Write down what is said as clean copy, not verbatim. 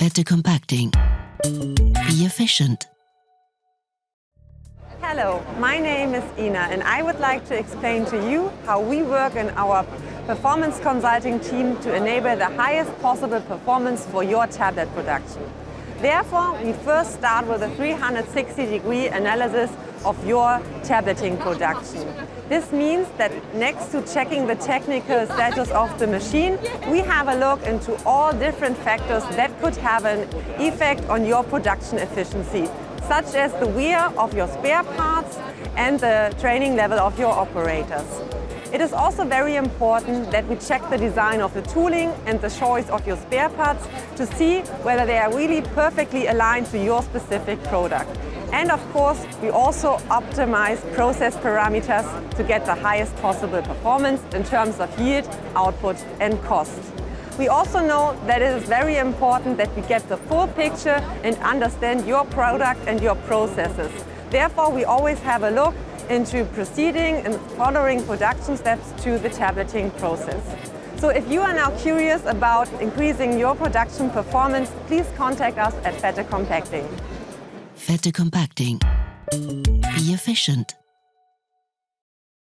Fette Compacting. Be efficient. Hello, my name is Ina and I would like to explain to you how we work in our performance consulting team to enable the highest possible performance for your tablet production. Therefore, we first start with a 360-degree analysis of your tableting production. This means that next to checking the technical status of the machine, we have a look into all different factors that could have an effect on your production efficiency, such as the wear of your spare parts and the training level of your operators. It is also very important that we check the design of the tooling and the choice of your spare parts to see whether they are really perfectly aligned to your specific product. And of course, we also optimize process parameters to get the highest possible performance in terms of yield, output and cost. We also know that it is very important that we get the full picture and understand your product and your processes. Therefore, we always have a look into proceeding and following production steps to the tableting process. So if you are now curious about increasing your production performance, please contact us at Fette Compacting. Fette Compacting. Be efficient.